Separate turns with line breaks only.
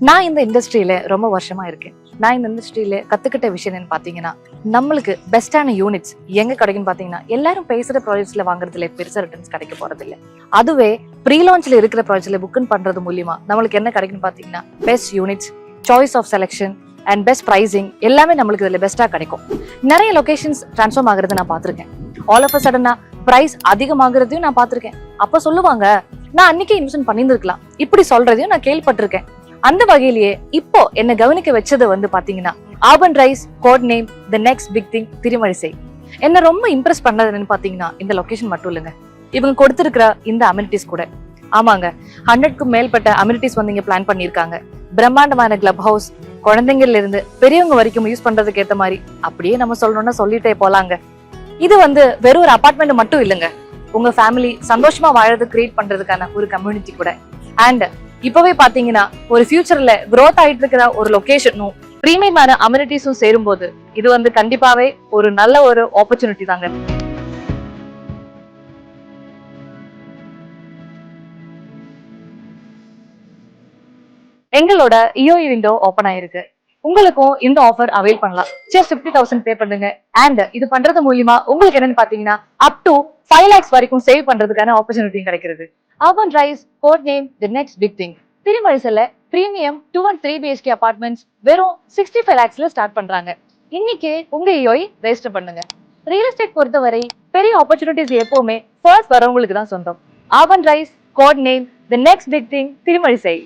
நான் இந்த இண்டஸ்ட்ரியில ரொம்ப வருஷமா இருக்கேன். நான் இந்த இண்டஸ்ட்ரியில கத்துக்கிட்ட விஷயம் என்னன்னு பாத்தீங்கன்னா, நம்மளுக்கு பெஸ்டான யூனிட்ஸ் எங்க கிடைக்குன்னு பாத்தீங்கன்னா, எல்லாரும் பேசுற ப்ராஜெக்ட்ஸ்ல வாங்குறதுல பெருசா ரிட்டர்ன்ஸ் கிடைக்க போறது இல்ல. அதுவே ப்ரீ லான்ச்ல இருக்கிற ப்ராஜெக்ட்ல புக்கிங் பண்றது மூலியமா நம்மளுக்கு என்ன கிடைக்குன்னு பாத்தீங்கன்னா, best units, choice of selection and best pricing எல்லாமே நம்மளுக்கு இதுல பெஸ்டா கிடைக்கும். நிறைய லொகேஷன்ஸ் டிரான்ஸ்ஃபார்ம் ஆகுறத நான் பாத்திருக்கேன். ஆல் ஆஃப் அ சடனா பிரைஸ் அதிகமாகறதையும் நான் பாத்திருக்கேன். அப்ப சொல்லுவாங்க, நான் அன்னைக்கே இன்வெஸ்ட் பண்ணியிருந்திருக்கலாம் இப்படி சொல்றதையும் நான் கேள்விப்பட்டிருக்கேன். அந்த வகையிலேயே இப்போ என்ன கவனிக்க வச்சது பாத்தீங்கன்னா, urban rice code name the next big thing Thirumazhisai. என்ன ரொம்ப இம்ப்ரெஸ் பண்ணது என்னன்னு பாத்தீங்கன்னா, இந்த லொகேஷன் மட்டும் இல்லைங்க, இவங்க கொடுத்திருக்கிற இந்த அமெனிட்டிஸ் கூட. ஆமாங்க, 100க்கும் மேற்பட்ட அமெனிட்டிஸ் இங்க பிளான் பண்ணிருக்காங்க. பிரம்மாண்டமான கிளப் ஹவுஸ், குழந்தைங்கள்ல இருந்து பெரியவங்க வரைக்கும் யூஸ் பண்றதுக்கு ஏத்த மாதிரி அப்படியே நம்ம சொல்லணும்னா சொல்லிட்டே போலாங்க. இது வெறும் ஒரு அபார்ட்மெண்ட் மட்டும் இல்லைங்க, உங்க ஃபேமிலி சந்தோஷமா வாழறது கிரியேட் பண்றதுக்கான ஒரு கம்யூனிட்டி கூட. அண்ட் இப்பவே பாத்தீங்கன்னா, ஒரு ஃபியூச்சர்ல growth ஆயிட்டு இருக்கிற ஒரு லொகேஷனும் பிரீமியமான அமெனிட்டிஸும் சேரும் போது இது கண்டிப்பாவே ஒரு நல்ல ஒரு ஆப்பர்ச்சுனிட்டி தாங்க. எங்களோட இஓஇ விண்டோ ஓபன் ஆயிருக்கு. உங்களுக்கும் இந்த ஆஃபர் அவைல் பண்ணலாம். ஜஸ்ட் 50,000 பே பண்ணுங்க. அண்ட் இது பண்றது மூலியமா உங்களுக்கு என்னன்னு பாத்தீங்கன்னா, அப் டு 5 lakhs வரைக்கும் சேவ் பண்றதுக்கான ஆப்பர்ச்சுனிட்டி கிடைக்கிறது. Urban rice code name the next big thing திருமழிசைல பிரீமியம் 2 and 3 BHK அபார்ட்மெண்ட்ஸ் வெறும் 65 lakhsல ஸ்டார்ட் பண்றாங்க. இன்னைக்கே உங்க இஓஇ ரெஜிஸ்டர் பண்ணுங்க. ரியல் எஸ்டேட் பொறுத்தவரை பெரிய ஆப்பர்ச்சுனிட்டிஸ் எப்பவுமே ஃபர்ஸ்ட் வரவங்களுக்கு தான் சொந்தம். Urban rice code name the next big thing Thirumazhisai.